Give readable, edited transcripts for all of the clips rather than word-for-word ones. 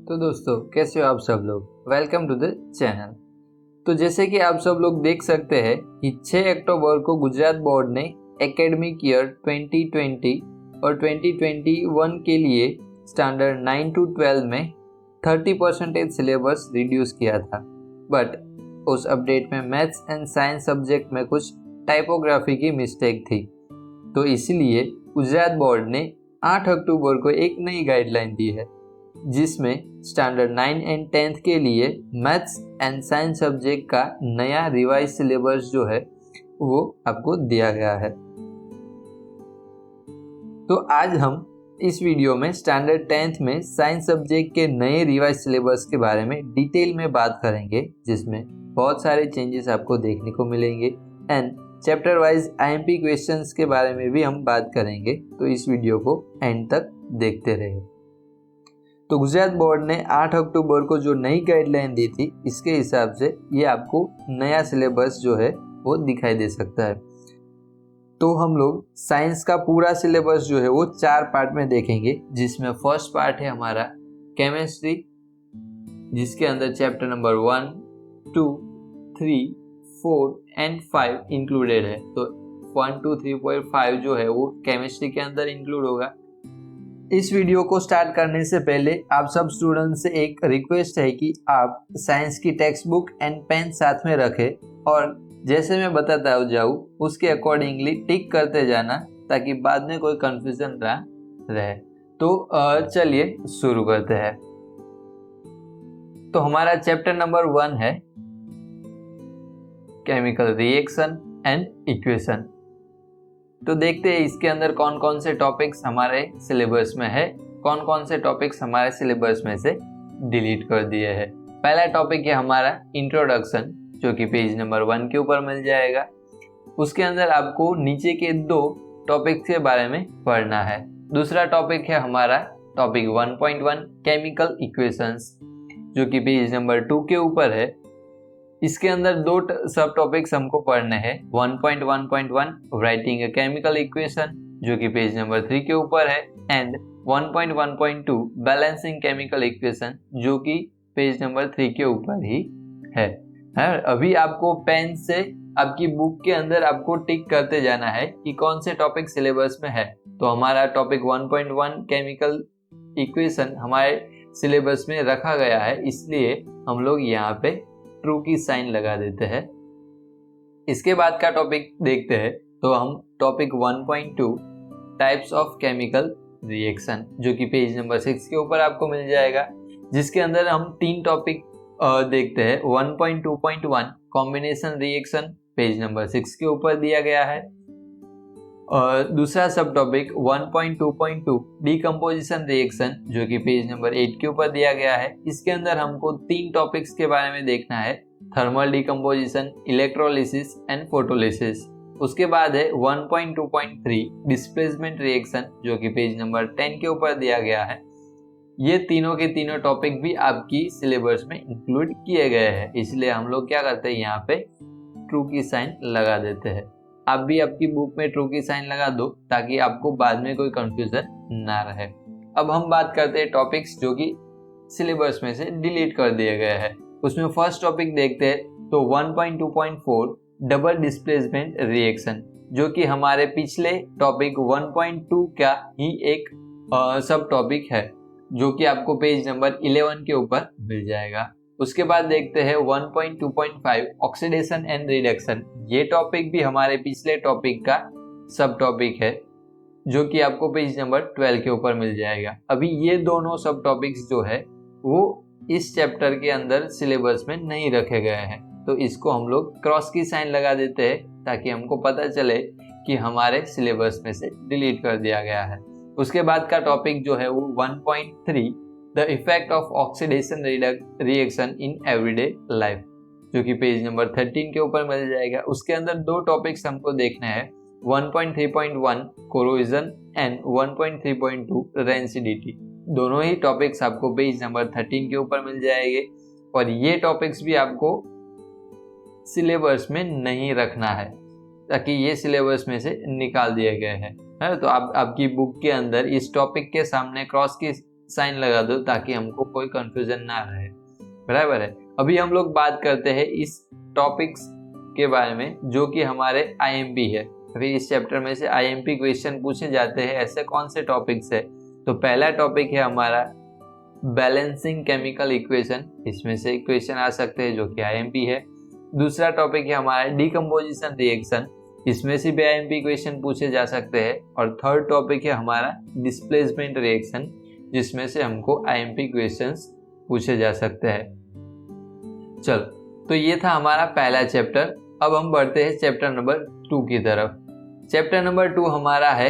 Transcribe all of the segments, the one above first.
तो दोस्तों कैसे हो आप सब लोग। Welcome to the channel. तो जैसे कि आप सब लोग देख सकते हैं कि 6 अक्टूबर को गुजरात बोर्ड ने एकेडमिक ईयर 2020 और 2021 के लिए स्टैंडर्ड 9 to 12 में 30% सिलेबस रिड्यूस किया था। बट उस अपडेट में मैथ्स एंड साइंस सब्जेक्ट में कुछ टाइपोग्राफी की मिस्टेक थी, तो इसलिए गुजरात बोर्ड ने 8 अक्टूबर को एक नई गाइडलाइन दी है, जिसमें स्टैंडर्ड 9 एंड 10th के लिए मैथ्स एंड साइंस सब्जेक्ट का नया रिवाइज सिलेबस जो है वो आपको दिया गया है। तो आज हम इस वीडियो में स्टैंडर्ड 10th में साइंस सब्जेक्ट के नए रिवाइज सिलेबस के बारे में डिटेल में बात करेंगे, जिसमें बहुत सारे चेंजेस आपको देखने को मिलेंगे and chapter wise IMP questions के बारे में भी हम बात करेंगे। तो इस वीडियो को एंड तक देखते रहिए। तो गुजरात बोर्ड ने 8 अक्टूबर को जो नई गाइडलाइन दी थी, इसके हिसाब से ये आपको नया सिलेबस जो है वो दिखाई दे सकता है। तो हम लोग साइंस का पूरा सिलेबस जो है वो 4 पार्ट में देखेंगे, जिसमें फर्स्ट पार्ट है हमारा केमिस्ट्री, जिसके अंदर चैप्टर नंबर 1, 2, 3, 4 एंड 5 इंक्लूडेड है। तो 1, 2, 3, 4, 5 जो है वो केमिस्ट्री के अंदर इंक्लूड होगा। इस वीडियो को स्टार्ट करने से पहले आप सब स्टूडेंट्स से एक रिक्वेस्ट है कि आप साइंस की टेक्स्ट बुक एंड पेन साथ में रखें और जैसे मैं बताता जाऊँ उसके अकॉर्डिंगली टिक करते जाना, ताकि बाद में कोई कंफ्यूजन ना रहे। तो चलिए शुरू करते हैं। तो हमारा चैप्टर नंबर 1 है केमिकल रिएक्शन एंड इक्वेशन। तो देखते हैं इसके अंदर कौन कौन से टॉपिक्स हमारे सिलेबस में है, कौन कौन से टॉपिक्स हमारे सिलेबस में से डिलीट कर दिए हैं। पहला टॉपिक है हमारा इंट्रोडक्शन, जो कि पेज नंबर 1 के ऊपर मिल जाएगा। उसके अंदर आपको नीचे के 2 टॉपिक्स के बारे में पढ़ना है। दूसरा टॉपिक है हमारा टॉपिक 1.1 केमिकल इक्वेशंस, जो कि पेज नंबर 2 के ऊपर है। इसके अंदर 2 सब टॉपिक्स हमको पढ़ने हैं। 1.1.1 राइटिंग अ केमिकल इक्वेशन, जो कि पेज नंबर 3 के ऊपर है, एंड 1.1.2 बैलेंसिंग केमिकल इक्वेशन, जो कि पेज नंबर 3 के ऊपर ही है। अभी आपको पेन से आपकी बुक के अंदर आपको टिक करते जाना है कि कौन से टॉपिक सिलेबस में है। तो हमारा टॉपिक 1.1 केमिकल इक्वेशन हमारे सिलेबस में रखा गया है, इसलिए हम लोग यहाँ पे ट्रू की साइन लगा देते हैं। इसके बाद का टॉपिक देखते हैं। तो हम topic 1.2 types of chemical reaction, जो कि पेज नंबर 6 के ऊपर आपको मिल जाएगा, जिसके अंदर हम 3 टॉपिक देखते हैं। 1.2.1 कॉम्बिनेशन रिएक्शन पेज नंबर 6 के ऊपर दिया गया है, और दूसरा सब टॉपिक 1.2.2 डीकम्पोजिशन रिएक्शन, जो कि पेज नंबर 8 के ऊपर दिया गया है। इसके अंदर हमको 3 टॉपिक्स के बारे में देखना है, thermal decomposition, electrolysis and photolysis. उसके बाद है 1.2.3 डिस्प्लेसमेंट रिएक्शन, जो कि पेज नंबर 10 के ऊपर दिया गया है। ये तीनों के तीनों टॉपिक भी आपकी सिलेबस में इंक्लूड किए गए हैं, इसलिए हम लोग क्या करते हैं, यहाँ पे ट्रू की साइन लगा देते हैं। आप भी आपकी बुक में ट्रू की साइन लगा दो, ताकि आपको बाद में कोई कंफ्यूजन ना रहे। अब हम बात करते हैं टॉपिक्स जो कि सिलेबस में से डिलीट कर दिए गए हैं। उसमें फर्स्ट टॉपिक देखते हैं। तो 1.2.4 डबल डिस्प्लेसमेंट रिएक्शन, जो कि हमारे पिछले टॉपिक 1.2 का ही एक सब टॉपिक है, जो कि आपको पेज नंबर 11 के ऊपर मिल जाएगा। उसके बाद देखते हैं 1.2.5 ऑक्सीडेशन एंड रिडक्शन। ये टॉपिक भी हमारे पिछले टॉपिक का सब टॉपिक है, जो कि आपको पेज नंबर 12 के ऊपर मिल जाएगा। अभी ये दोनों सब टॉपिक्स जो है वो इस चैप्टर के अंदर सिलेबस में नहीं रखे गए हैं, तो इसको हम लोग क्रॉस की साइन लगा देते हैं, ताकि हमको पता चले कि हमारे सिलेबस में से डिलीट कर दिया गया है। उसके बाद का टॉपिक जो है वो 1.3 the effect of oxidation reaction in everyday life, जो कि पेज नंबर 13 के ऊपर मिल जाएगा। उसके अंदर 2 टॉपिक्स हमको देखने हैं, 1.3.1 कोरोजन एंड 1.3.2 रेंसिडिटी। दोनों ही टॉपिक्स आपको पेज नंबर 13 के ऊपर मिल जाएंगे, और ये टॉपिक्स भी आपको सिलेबस में नहीं रखना है, ताकि ये सिलेबस में से निकाल दिए गए हैं। तो आप आपकी बुक के अंदर इस टॉपिक के सामने क्रॉस की साइन लगा दो ताकि हमको कोई कंफ्यूजन ना रहे, बराबर है। अभी हम लोग बात करते हैं इस टॉपिक्स के बारे में जो कि हमारे आईएमपी है। अभी इस चैप्टर में से आईएमपी क्वेश्चन पूछे जाते हैं, ऐसे कौन से टॉपिक्स है। तो पहला टॉपिक है हमारा बैलेंसिंग केमिकल इक्वेशन, इसमें से क्वेश्चन आ सकते हैं जो कि आईएमपी है। दूसरा टॉपिक है हमारा डीकम्पोजिशन रिएक्शन, इसमें से भी आईएमपी क्वेश्चन पूछे जा सकते हैं। और थर्ड टॉपिक है हमारा डिस्प्लेसमेंट रिएक्शन, जिसमें से हमको आईएमपी क्वेश्चंस पूछे जा सकते हैं। चलो, तो ये था हमारा पहला चैप्टर। अब हम बढ़ते हैं चैप्टर नंबर 2 की तरफ। चैप्टर नंबर 2 हमारा है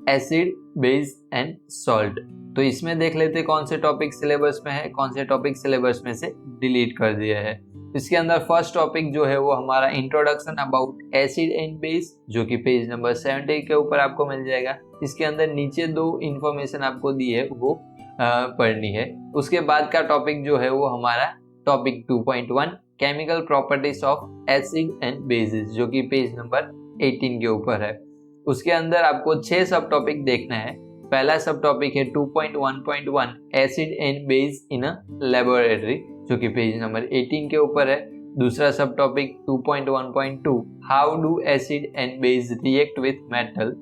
एसिड, बेस एंड सॉल्ट। तो इसमें देख लेते हैं कौन से टॉपिक सिलेबस में है, कौन से टॉपिक सिलेबस में से डिलीट कर दिए हैं। इसके अंदर फर्स्ट टॉपिक जो है वो हमारा introduction about acid and base, जो कि पेज नंबर 70 के ऊपर आपको मिल जाएगा। इसके अंदर नीचे 2 इंफॉर्मेशन आपको दी है वो पढ़नी है। उसके बाद का टॉपिक जो है वो हमारा topic 2.1 chemical properties of acid and bases, जो कि पेज नंबर 18 के ऊपर है। उसके अंदर आपको 6 सब टॉपिक देखना है। पहला सब टॉपिक है 2.1.1 acid and base in a laboratory, जो कि पेज नंबर 18 के ऊपर है। दूसरा सब topic 2.1.2 how do acid and base react with metal,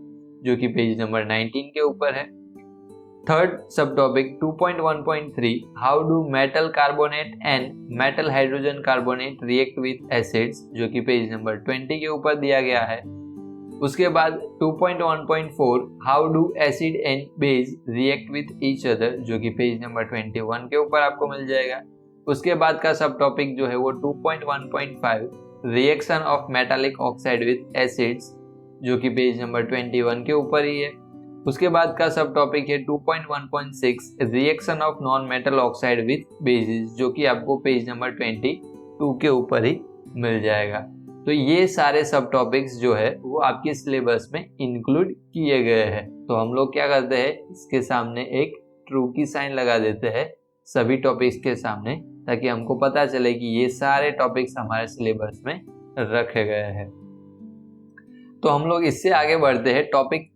जो कि पेज नंबर 19 के ऊपर है। थर्ड सब topic 2.1.3 how do metal carbonate and metal hydrogen carbonate react with acids, जो कि पेज नंबर 20 के ऊपर दिया गया है। उसके बाद 2.1.4 how do acid and base react with each other, जो कि पेज नंबर 21 के ऊपर आपको मिल जाएगा। उसके बाद का सब टॉपिक जो है वो 2.1.5 reaction of metallic oxide with acids, जो कि पेज नंबर 21 के ऊपर ही है। उसके बाद का सब टॉपिक है 2.1.6 reaction of non metal oxide with basis, जो कि आपको पेज नंबर 22 के ऊपर ही मिल जाएगा। तो ये सारे सब टॉपिक्स जो है वो आपके सिलेबस में इंक्लूड किए गए हैं। तो हम लोग क्या करते हैं, इसके सामने एक ट्रू की साइन लगा देते हैं सभी टॉपिक्स के सामने, ताकि हमको पता चले कि ये सारे टॉपिक्स हमारे सिलेबस में रखे गए हैं। तो हम लोग इससे आगे बढ़ते हैं टॉपिक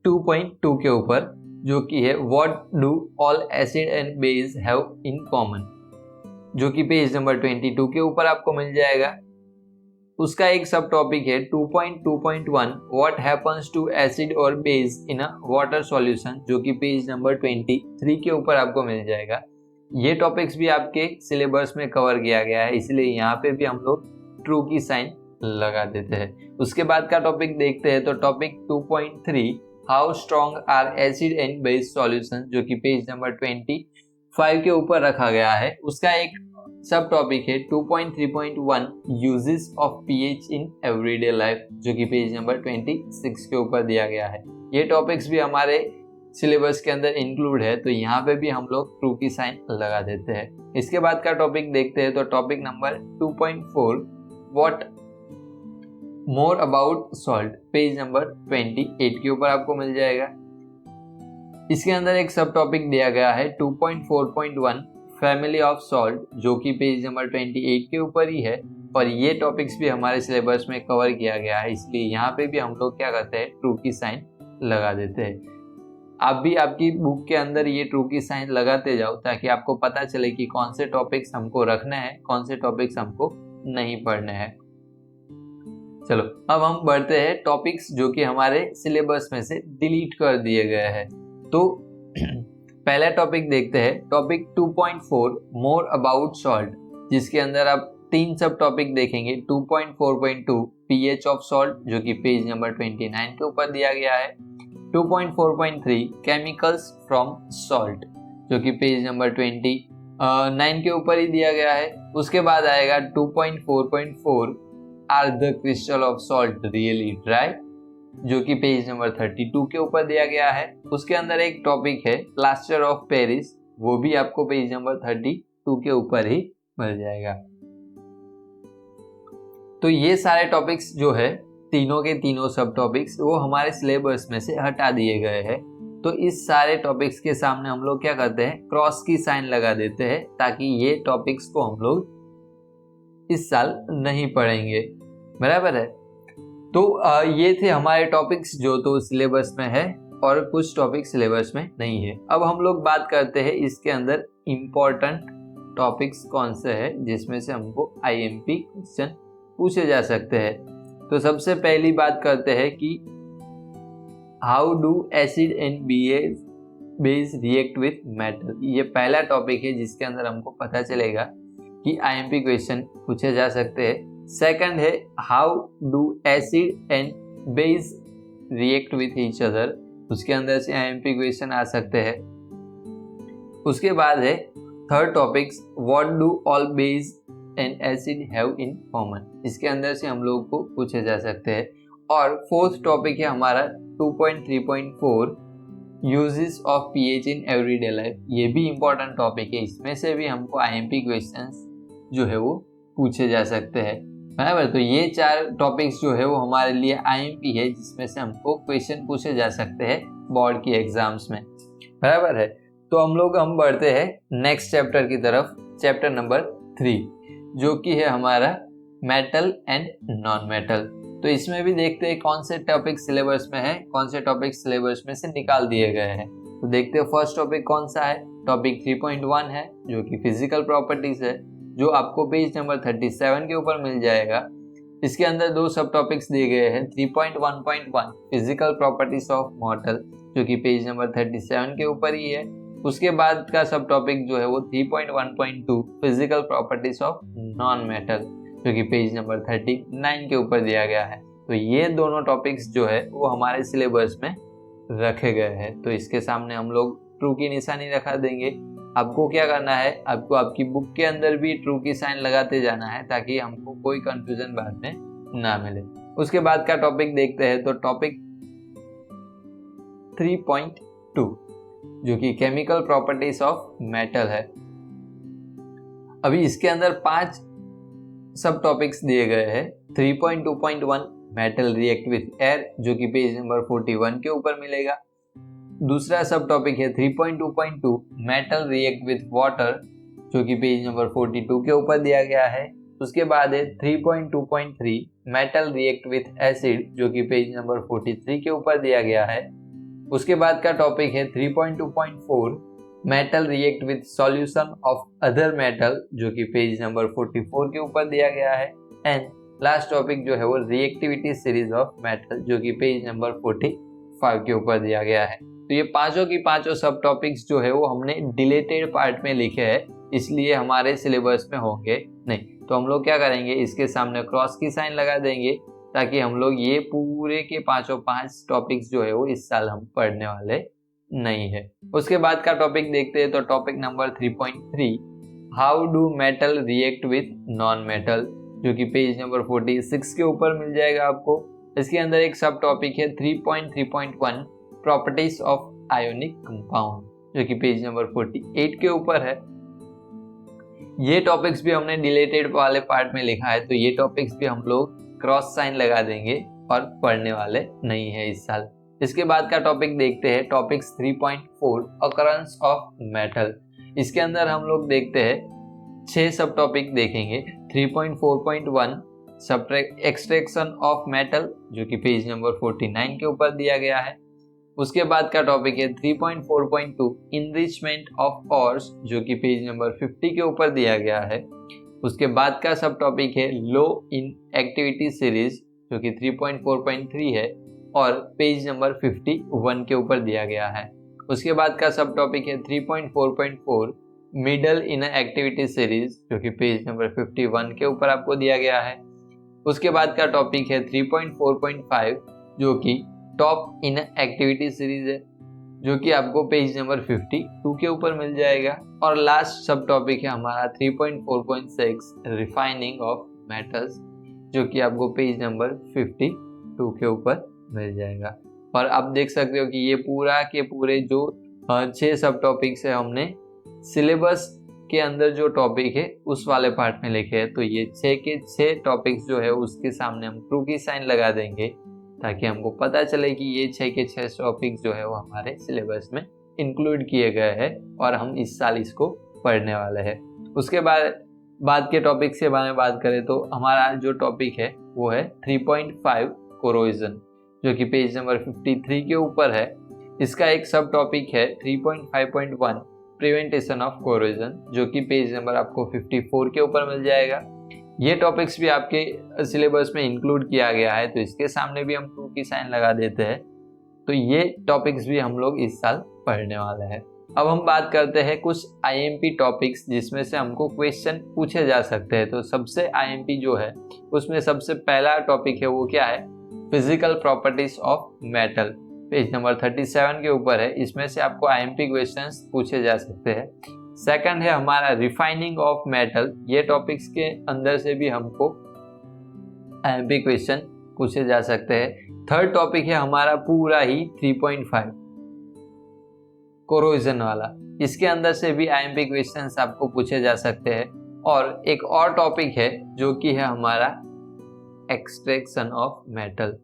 2.2 के ऊपर, जो कि है what do all acid and base have in common, जो कि पेज नंबर 22 के ऊपर आपको मिल जाएगा। उसका एक सब टॉपिक है 2.2.1 व्हाट हैपन्स टू एसिड और base in a water solution, जो कि पेज नंबर 23 के ऊपर आपको मिल जाएगा। ये टॉपिक्स भी आपके सिलेबस में कवर किया गया है, इसलिए यहाँ पे भी हम लोग ट्रू की साइन लगा देते हैं। उसके बाद का टॉपिक देखते हैं, तो topic 2.3 how strong are acid and base solution, जो कि पेज नंबर 25 के ऊपर रखा गया है। उसका एक सब टॉपिक है 2.3.1 uses of pH in everyday life, जो कि पेज नंबर 26 के ऊपर दिया गया है। ये टॉपिक्स भी हमारे सिलेबस के अंदर इंक्लूड है, तो यहाँ पे भी हम लोग ट्रू की साइन लगा देते हैं। इसके बाद का टॉपिक देखते हैं, तो topic number 2.4 what more about salt, page number 28 के ऊपर आपको मिल जाएगा। इसके अंदर एक सब टॉपिक दिया गया है 2.4.1 फैमिली ऑफ सॉल्ट, जो कि पेज नंबर 28 के ऊपर ही है। और ये टॉपिक्स भी हमारे सिलेबस में कवर किया गया है, इसलिए यहाँ पे भी हम लोग क्या करते हैं, ट्रू की साइन लगा देते हैं। आप भी आपकी बुक के अंदर ये ट्रू की साइन लगाते जाओ, ताकि आपको पता चले कि कौन से टॉपिक्स हमको रखने हैं, कौन से टॉपिक्स हमको नहीं पढ़ने हैं। चलो, अब हम बढ़ते हैं टॉपिक्स जो कि हमारे सिलेबस में से डिलीट कर दिए गए हैं। तो पहला टॉपिक देखते हैं, टॉपिक 2.4 मोर अबाउट सॉल्ट, जिसके अंदर आप 3 सब टॉपिक देखेंगे। 2.4.2 पीएच ऑफ सॉल्ट, जो कि पेज नंबर 29 के ऊपर दिया गया है। 2.4.3 केमिकल्स फ्रॉम सॉल्ट, जो कि पेज नंबर 29 के ऊपर ही दिया गया है। उसके बाद आएगा 2.4.4 are the crystal of salt really dry, जो कि पेज नंबर 32 के ऊपर दिया गया है। उसके अंदर एक टॉपिक है प्लास्टर ऑफ पेरिस, वो भी आपको पेज नंबर 32 के ऊपर ही मिल जाएगा। तो ये सारे टॉपिक्स जो है, तीनों के तीनों सब टॉपिक्स, वो हमारे सिलेबस में से हटा दिए गए हैं। तो इस सारे टॉपिक्स के सामने हम लोग क्या करते हैं, क्रॉस की साइन लगा देते हैं, ताकि ये टॉपिक्स को हम लोग इस साल नहीं पढ़ेंगे। बराबर है। तो ये थे हमारे टॉपिक्स जो तो सिलेबस में है। और कुछ टॉपिक सिलेबस में नहीं है। अब हम लोग बात करते हैं इसके अंदर इम्पोर्टेंट टॉपिक्स कौन से हैं जिसमें से हमको IMP क्वेश्चन पूछे जा सकते हैं। तो सबसे पहली बात करते हैं कि how do acid and base react with metal. ये पहला टॉपिक है जिसके अंदर हमको पता चलेगा कि IMP क्वेश्चन पूछे जा सकते हैं। सेकंड है how do acid and base react with each other, उसके अंदर से IMP क्वेश्चन आ सकते हैं। उसके बाद है third topics what do all base and acid have in common, इसके अंदर से हम लोग को पूछे जा सकते हैं। और फोर्थ टॉपिक है हमारा 2.3.4 uses of pH in everyday life. ये भी इंपॉर्टेंट टॉपिक है, इसमें से भी हमको IMP क्वेश्चंस जो है वो पूछे जा सकते हैं, बराबर। तो ये 4 टॉपिक्स जो है वो हमारे लिए IMP है जिसमें से हमको क्वेश्चन पूछे जा सकते हैं बोर्ड की एग्जाम्स में, बराबर है। तो हम बढ़ते हैं नेक्स्ट चैप्टर की तरफ, चैप्टर नंबर 3 जो कि है हमारा मेटल एंड नॉन मेटल। तो इसमें भी देखते हैं कौन से टॉपिक सिलेबस में है, कौन से टॉपिक सिलेबस में से निकाल दिए गए हैं। तो देखते हैं फर्स्ट टॉपिक कौन सा है। टॉपिक 3.1 है जो कि फिजिकल प्रॉपर्टीज है, जो आपको पेज नंबर 37 के ऊपर मिल जाएगा। इसके अंदर 2 सब टॉपिक्स दिए गए हैं। 3.1.1 फिजिकल प्रॉपर्टीज ऑफ मेटल जो कि पेज नंबर 37 के ऊपर ही है। उसके बाद का सब टॉपिक जो है वो 3.1.2 physical properties of non metal जो कि पेज नंबर 39 के ऊपर दिया गया है। तो ये दोनों टॉपिक्स जो है वो हमारे सिलेबस में रखे गए हैं। तो इसके सामने हम लोग ट्रू की निशानी रखा देंगे। आपको क्या करना है, आपको आपकी बुक के अंदर भी ट्रू की साइन लगाते जाना है ताकि हमको कोई कंफ्यूजन बाद में ना मिले। उसके बाद का टॉपिक देखते हैं। तो टॉपिक 3.2 जो कि केमिकल प्रॉपर्टीज ऑफ मेटल है। अभी इसके अंदर 5 सब टॉपिक्स दिए गए हैं। 3.2.1 मेटल रिएक्ट विथ एयर जो कि पेज नंबर 41 के ऊपर मिलेगा। दूसरा सब टॉपिक है 3.2.2 मेटल रिएक्ट विथ वाटर जो कि पेज नंबर 42 के ऊपर दिया गया है। उसके बाद है 3.2.3 मेटल रिएक्ट विथ एसिड जो कि पेज नंबर 43 के ऊपर दिया गया है। उसके बाद का टॉपिक है 3.2.4 metal react with solution of other metal जो कि पेज नंबर 44 के ऊपर दिया गया है। एंड लास्ट टॉपिक जो है वो रिएक्टिविटी सीरीज ऑफ मेटल जो कि पेज नंबर 45 के ऊपर दिया गया है। तो ये पांचों की पांचों सब टॉपिक्स जो है वो हमने डिलेटेड पार्ट में लिखे हैं, इसलिए हमारे सिलेबस में होंगे नहीं। तो हम लोग क्या करेंगे, इसके सामने क्रॉस की साइन लगा देंगे ताकि हम लोग ये पूरे के पांचों 5 टॉपिक्स जो है वो इस साल हम पढ़ने वाले नहीं है। उसके बाद का टॉपिक देखते हैं। तो topic number 3.3 how do metal react with non metal जो कि पेज नंबर 46 के ऊपर मिल जाएगा आपको। इसके अंदर एक सब टॉपिक है 3.3.1 प्रॉपर्टीज ऑफ आयोनिक कंपाउंड जो कि पेज नंबर 48 के ऊपर है। ये टॉपिक्स भी हमने डिलेटेड वाले पार्ट में लिखा है, तो ये टॉपिक्स भी हम लोग क्रॉस साइन लगा देंगे और पढ़ने वाले नहीं है इस साल। इसके बाद का टॉपिक देखते हैं। Topics 3.4 occurrence of metal. इसके अंदर हम लोग देखते हैं 6 सब टॉपिक देखेंगे। 3.4.1 एक्सट्रैक्शन ऑफ मेटल जो कि पेज नंबर 49 के ऊपर दिया गया है। उसके बाद का टॉपिक है 3.4.2 इनरिचमेंट ऑफ ऑर्स जो कि पेज नंबर 50 के ऊपर दिया गया है। उसके बाद का सब टॉपिक है लो इन एक्टिविटी सीरीज जो कि 3.4.3 है और पेज नंबर 51 के ऊपर दिया गया है। उसके बाद का सब टॉपिक है 3.4.4 मिडल इन एक्टिविटी सीरीज जो कि पेज नंबर 51 के ऊपर आपको दिया गया है। उसके बाद का टॉपिक है 3.4.5 जो कि टॉप इन एक्टिविटी सीरीज है जो कि आपको पेज नंबर 52 के ऊपर मिल जाएगा। और लास्ट सब टॉपिक है हमारा 3.4.6 रिफाइनिंग ऑफ मेटल्स जो कि आपको पेज नंबर 52 के ऊपर मिल जाएगा। और आप देख सकते हो कि ये पूरा के पूरे जो 6 सब टॉपिक्स है हमने सिलेबस के अंदर जो टॉपिक है उस वाले पार्ट में लिखे हैं। तो ये 6 के 6 टॉपिक्स जो है उसके सामने हम ट्रू की साइन लगा देंगे ताकि हमको पता चले कि ये 6 के 6 टॉपिक्स जो है वो हमारे सिलेबस में इंक्लूड किए गए हैं और हम इस साल इसको पढ़ने वाले हैं। उसके बाद के टॉपिक के बारे में बात करें तो हमारा जो टॉपिक है वो है 3.5 कोरोजन जो कि पेज नंबर 53 के ऊपर है। इसका एक सब टॉपिक है 3.5.1 प्रिवेंटेशन ऑफ कोरोजन, जो कि पेज नंबर आपको 54 के ऊपर मिल जाएगा। ये टॉपिक्स भी आपके सिलेबस में इंक्लूड किया गया है, तो इसके सामने भी हम ट्रू की साइन लगा देते हैं। तो ये टॉपिक्स भी हम लोग इस साल पढ़ने वाले हैं। अब हम बात करते हैं कुछ आईएमपी टॉपिक्स जिसमें से हमको क्वेश्चन पूछे जा सकते हैं। तो सबसे आईएमपी जो है उसमें सबसे पहला टॉपिक है वो क्या है, physical properties of metal, page number 37 के ऊपर है। इसमें से आपको आईएमपी क्वेश्चंस पूछे जा सकते हैं। सेकंड है हमारा रिफाइनिंग ऑफ मेटल, ये टॉपिक्स के अंदर से भी हमको आईएमपी क्वेश्चन पूछे जा सकते हैं। थर्ड टॉपिक है हमारा पूरा ही 3.5 कोरोजन वाला, इसके अंदर से भी आईएमपी क्वेश्चंस आपको पूछे जा सकते हैं। और एक और टॉपिक है जो कि है हमारा एक्सट्रैक्शन ऑफ मेटल,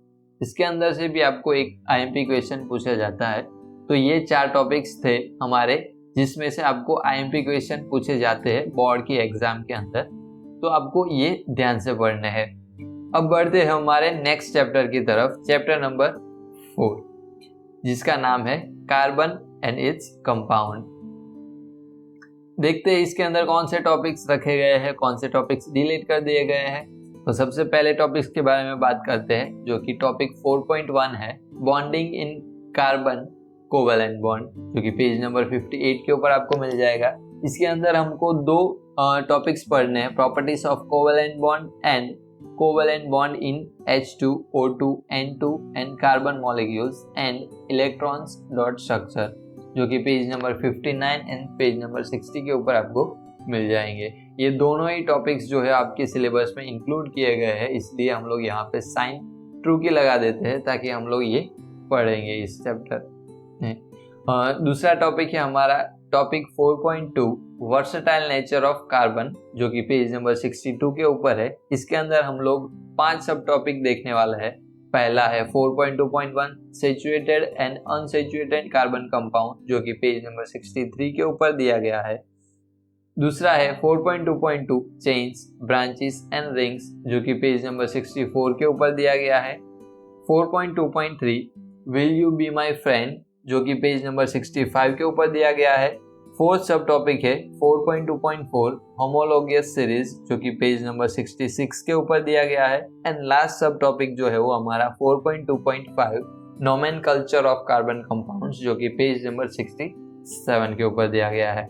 इसके अंदर से भी आपको एक आईएमपी क्वेश्चन पूछा जाता है। तो ये 4 टॉपिक्स थे हमारे जिसमें से आपको आईएमपी क्वेश्चन पूछे जाते हैं बोर्ड की एग्जाम के अंदर, तो आपको ये ध्यान से पढ़ने हैं। अब बढ़ते हैं हमारे नेक्स्ट चैप्टर की तरफ, चैप्टर नंबर 4, जिसका नाम है कार्बन एंड इट्स कंपाउंड। देखते हैं इसके अंदर कौन से टॉपिक्स रखे गए हैं, कौन से टॉपिक्स डिलीट कर दिए गए हैं। तो सबसे पहले टॉपिक्स के बारे में बात करते हैं, जो कि टॉपिक 4.1 है, bonding in carbon covalent bond, जो कि पेज नंबर 58 के ऊपर आपको मिल जाएगा। इसके अंदर हमको 2 टॉपिक्स पढ़ने हैं, properties of covalent bond and covalent bond in H2, O2, N2 and carbon molecules and electrons dot structure, जो कि page number 59 and page number 60 के ऊपर आपको मिल जाएंगे। ये दोनों ही टॉपिक्स जो है आपके सिलेबस में इंक्लूड किए गए हैं, इसलिए हम लोग यहाँ पे साइन ट्रू की लगा देते हैं ताकि हम लोग ये पढ़ेंगे इस चैप्टर। दूसरा टॉपिक है हमारा topic 4.2 versatile nature of carbon, जो कि पेज नंबर 62 के ऊपर है। इसके अंदर हम लोग 5 सब टॉपिक देखने वाला है। पहला है 4.2.1 saturated and unsaturated carbon compound, जो कि पेज नंबर 63 के ऊपर दिया गया है। दूसरा है 4.2.2 चेन्स, ब्रांचेस एंड रिंग्स, जो कि पेज नंबर 64 के ऊपर दिया गया है। 4.2.3 will you be my friend, जो कि पेज नंबर 65 के ऊपर दिया गया है। फोर्थ सब टॉपिक है 4.2.4 होमोलोगियस सीरीज, जो कि पेज नंबर 66 के ऊपर दिया गया है। एंड लास्ट सब टॉपिक जो है वो हमारा 4.2.5 नोमेनकल्चर ऑफ कार्बन कंपाउंड्स, जो कि पेज नंबर 67 के ऊपर दिया गया है।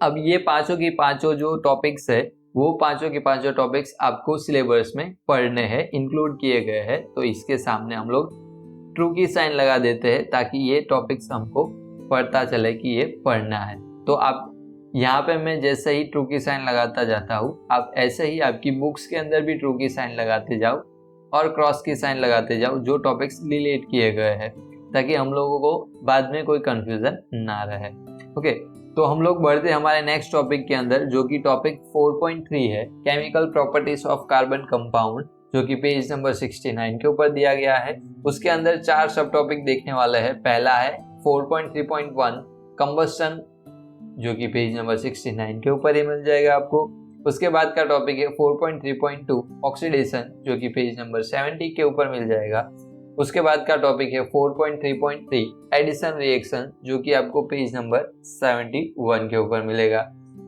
अब ये पांचों की पांचों जो टॉपिक्स है वो पांचों के पांचों टॉपिक्स आपको सिलेबस में पढ़ने हैं, इंक्लूड किए गए हैं। तो इसके सामने हम लोग ट्रू की साइन लगा देते हैं ताकि ये टॉपिक्स हमको पता चले कि ये पढ़ना है। तो आप यहाँ पे मैं जैसे ही ट्रू की साइन लगाता जाता हूँ, आप ऐसे ही आपकी बुक्स के अंदर भी ट्रू की साइन लगाते जाओ और क्रॉस की साइन लगाते जाओ जो टॉपिक्स डिलीट किए गए हैं, ताकि हम लोगों को बाद में कोई कंफ्यूजन ना रहे। ओके, तो हम लोग बढ़ते हमारे नेक्स्ट टॉपिक के अंदर, जो कि टॉपिक 4.3 है, chemical properties of carbon compound, जो कि पेज नंबर 69 के ऊपर दिया गया है। उसके अंदर 4 सब टॉपिक देखने वाले हैं। पहला है 4.3.1 कंबस्टन, जो कि पेज नंबर 69 के ऊपर ही मिल जाएगा आपको। उसके बाद का टॉपिक है 4.3.2 ऑक्सीडेशन, जो कि पेज नंबर 70 के ऊपर मिल जाएगा। उसके बाद का टॉपिक है 4.3.3 एडिशन रिएक्शन, जो कि आपको पेज नंबर 71 के ऊपर मिलेगा।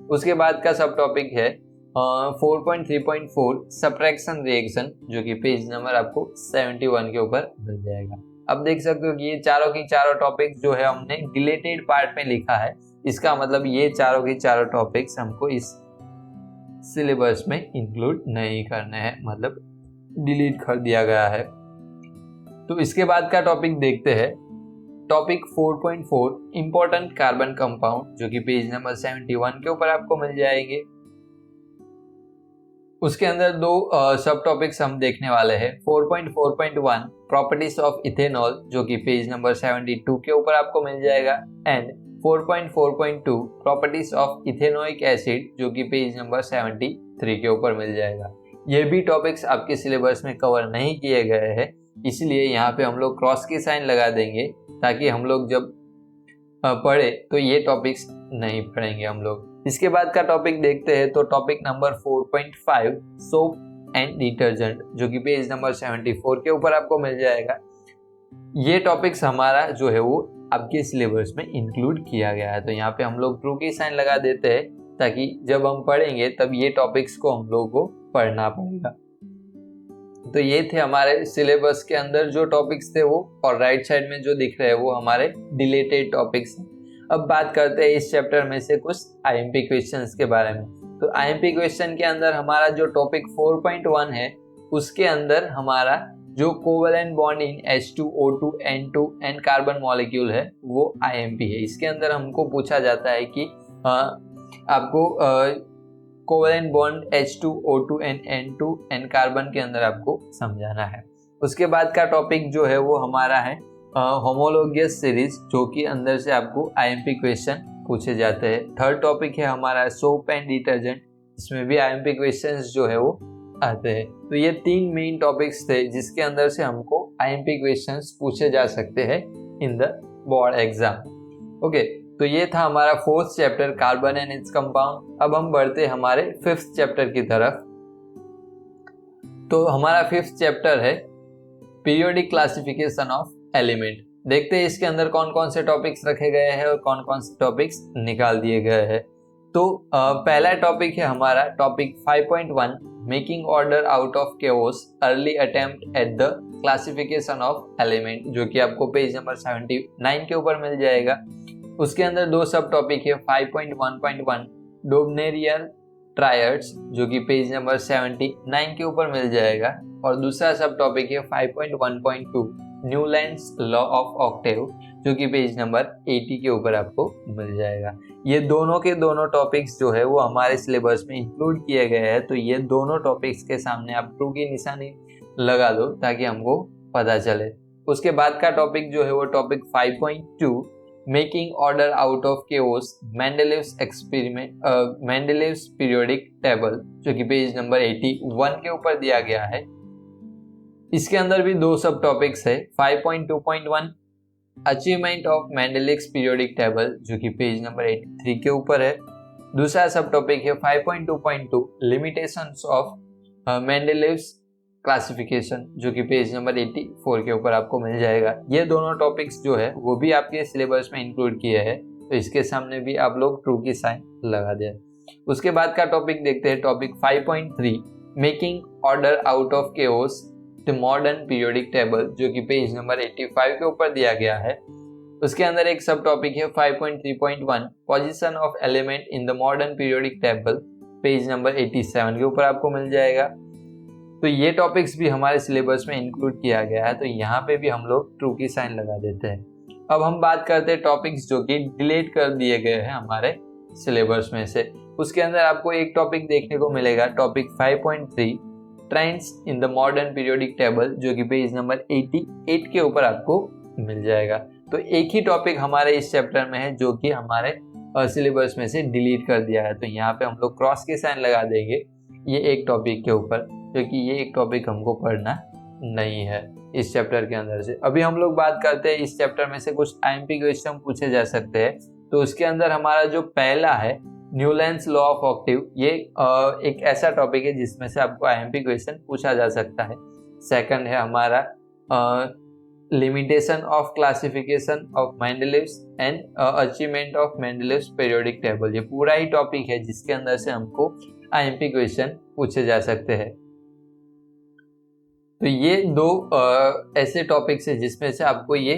उसके बाद का सब टॉपिक है 4.3.4 सब्ट्रैक्शन रिएक्शन, जो कि पेज नंबर आपको 71 के ऊपर मिल जाएगा। अब देख सकते हो कि ये चारों की चारों टॉपिक्स जो है हमने डिलीटेड पार्ट में लिखा है। इसका मतलब ये चारों की चारों टॉपिक्स हमको इस सिलेबस में इंक्लूड नहीं करने हैं, मतलब डिलीट कर दिया गया है। तो इसके बाद का टॉपिक देखते हैं, टॉपिक 4.4 इंपॉर्टेंट कार्बन कंपाउंड, जो कि पेज नंबर 71 के ऊपर आपको मिल जाएंगे। उसके अंदर 2 सब टॉपिक्स हम देखने वाले हैं। 4.4.1 प्रॉपर्टीज ऑफ इथेनॉल, जो कि पेज नंबर 72 के ऊपर आपको मिल जाएगा। And 4.4.2 properties of ethanoic acid, जो कि पेज नंबर 73 के ऊपर मिल जाएगा। ये भी टॉपिक्स आपके सिलेबस में कवर नहीं किए गए हैं, इसलिए यहाँ पे हम लोग क्रॉस की साइन लगा देंगे ताकि हम लोग जब पढ़े तो ये टॉपिक्स नहीं पढ़ेंगे हम लोग। इसके बाद का टॉपिक देखते हैं, तो topic number 4.5 soap and detergent, जो कि पेज नंबर 74 के ऊपर आपको मिल जाएगा। ये टॉपिक्स हमारा जो है वो आपके सिलेबस में इंक्लूड किया गया है। तो यहाँ पे हम लोग ट्रू की साइन लगा देते हैं ताकि जब हम पढ़ेंगे तब ये टॉपिक्स को हम लोग को पढ़ना पड़ेगा। तो ये थे हमारे सिलेबस के अंदर जो टॉपिक्स थे वो, और राइट साइड में जो दिख रहे हैं वो हमारे डिलीटेड टॉपिक्स। अब बात करते हैं इस चैप्टर में से कुछ आईएमपी क्वेश्चंस के बारे में। तो आईएमपी क्वेश्चन के अंदर हमारा जो टॉपिक 4.1 है उसके अंदर हमारा जो covalent bond in H2O2 N2 and carbon molecule है वो आईएमपी है। इसके अंदर हमको पूछा जाता है कि आपको covalent bond H2O2 and N2 and carbon के अंदर आपको समझाना है। उसके बाद का टॉपिक जो है वो हमारा है होमोलोगियस सीरीज, जो कि अंदर से आपको आईएमपी क्वेश्चन पूछे जाते हैं। थर्ड टॉपिक है हमारा सोप एंड डिटर्जेंट, इसमें भी आईएमपी क्वेश्चंस जो है वो आते हैं। तो ये 3 मेन टॉपिक्स थे जिसके अंदर से हमको आईएमपी क्वेश्चंस पूछे जा सकते हैं in the board exam. Okay, तो ये था हमारा 4th chapter carbon and its compound. अब हम बढ़ते हैं हमारे 5th चैप्टर की तरफ। तो हमारा 5th चैप्टर है पीरियोडिक क्लासिफिकेशन ऑफ एलिमेंट। देखते हैं इसके अंदर कौन कौन से टॉपिक्स रखे गए हैं और कौन कौन से टॉपिक्स निकाल दिए गए हैं। तो पहला टॉपिक है हमारा topic 5.1 making order out of chaos early attempt at the classification of element, जो कि आपको पेज नंबर 79 के ऊपर मिल जाएगा। उसके अंदर 2 सब टॉपिक है 5.1.1 डोबनेरियर ट्रायड्स, जो कि पेज नंबर 79 के ऊपर मिल जाएगा, और दूसरा सब टॉपिक है 5.1.2 न्यूलैंड्स लॉ ऑफ ऑक्टेव, जो कि पेज नंबर 80 के ऊपर आपको मिल जाएगा। ये दोनों के दोनों टॉपिक्स जो है वो हमारे सिलेबस में इंक्लूड किए गए हैं। तो ये दोनों टॉपिक्स के सामने आप ट्रू की निशानी लगा दो ताकि हमको पता चले। उसके बाद का टॉपिक जो है वो topic 5.2 making order out of chaos Mendeleev's experiment Mendeleev's periodic table, जो कि पेज नंबर 81 के ऊपर दिया गया है। इसके अंदर भी 2 सब टॉपिक्स है 5.2.1 achievement of Mendeleev's periodic table, जो कि पेज नंबर 83 के ऊपर है। दूसरा सब टॉपिक है 5.2.2 लिमिटेशंस ऑफ मेंडलीव्स क्लासिफिकेशन, जो कि पेज नंबर 84 के ऊपर आपको मिल जाएगा। ये दोनों टॉपिक्स जो है वो भी आपके सिलेबस में इंक्लूड किए हैं, तो इसके सामने भी आप लोग ट्रू की साइन लगा दें। उसके बाद का टॉपिक देखते हैं topic 5.3 making order out of chaos the modern periodic table, जो कि पेज नंबर 85 के ऊपर दिया गया है। उसके अंदर एक सब टॉपिक है 5.3.1 position of element in the modern periodic table, page number 87 के ऊपर आपको मिल जाएगा। तो ये टॉपिक्स भी हमारे सिलेबस में इंक्लूड किया गया है, तो यहाँ पे भी हम लोग ट्रू की साइन लगा देते हैं। अब हम बात करते हैं टॉपिक्स जो कि डिलीट कर दिए गए हैं हमारे सिलेबस में से। उसके अंदर आपको एक टॉपिक देखने को मिलेगा topic 5.3 trends in the modern periodic table, जो कि पेज नंबर 88 के ऊपर आपको मिल जाएगा। तो एक ही टॉपिक हमारे इस चैप्टर में है जो कि हमारे सिलेबस में से डिलीट कर दिया है, तो यहाँ पे हम लोग क्रॉस के साइन लगा देंगे ये एक टॉपिक के ऊपर, क्योंकि ये एक टॉपिक हमको पढ़ना नहीं है इस चैप्टर के अंदर से। अभी हम लोग बात करते हैं इस चैप्टर में से कुछ आईएमपी क्वेश्चन पूछे जा सकते हैं। तो उसके अंदर हमारा जो पहला है न्यूलैंड्स लॉ ऑफ ऑक्टेव, ये एक ऐसा टॉपिक है जिसमें से आपको आईएमपी क्वेश्चन पूछा जा सकता है। सेकंड है हमारा limitation of classification of Mendeleev's and achievement of Mendeleev's periodic table, ये पूरा ही टॉपिक है जिसके अंदर से हमको आईएमपी क्वेश्चन पूछे जा सकते हैं। तो ये 2 ऐसे टॉपिक्स है जिसमें से आपको ये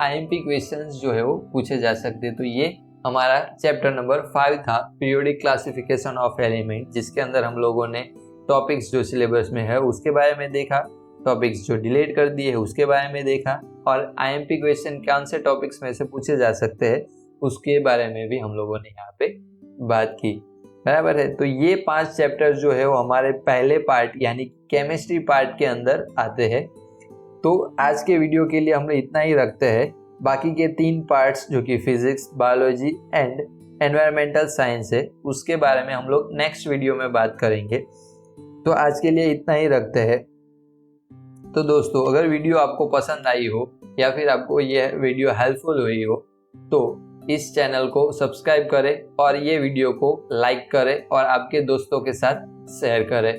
आईएमपी क्वेश्चंस जो है वो पूछे जा सकते हैं। तो ये हमारा चैप्टर नंबर 5 था पीरियोडिक क्लासिफिकेशन ऑफ एलिमेंट, जिसके अंदर हम लोगों ने टॉपिक्स जो सिलेबस में है उसके बारे में देखा, टॉपिक्स जो डिलीट कर दिए है उसके बारे में देखा, और आईएमपी क्वेश्चन कौन से टॉपिक्स में से पूछे जा सकते हैं उसके बारे में भी हम लोगों ने यहाँ पे बात की। बराबर है। तो ये 5 चैप्टर जो है वो हमारे पहले पार्ट यानी केमिस्ट्री पार्ट के अंदर आते हैं। तो आज के वीडियो के लिए हम इतना ही रखते हैं। बाकी के 3 पार्ट्स जो कि physics, biology and environmental science है उसके बारे में हम लोग नेक्स्ट वीडियो में बात करेंगे। तो आज के लिए इतना ही रखते हैं। तो दोस्तों, अगर वीडियो आपको पसंद आई हो या फिर आपको यह वीडियो हेल्पफुल हुई हो तो इस चैनल को सब्सक्राइब करें और ये वीडियो को लाइक करें और आपके दोस्तों के साथ शेयर करें।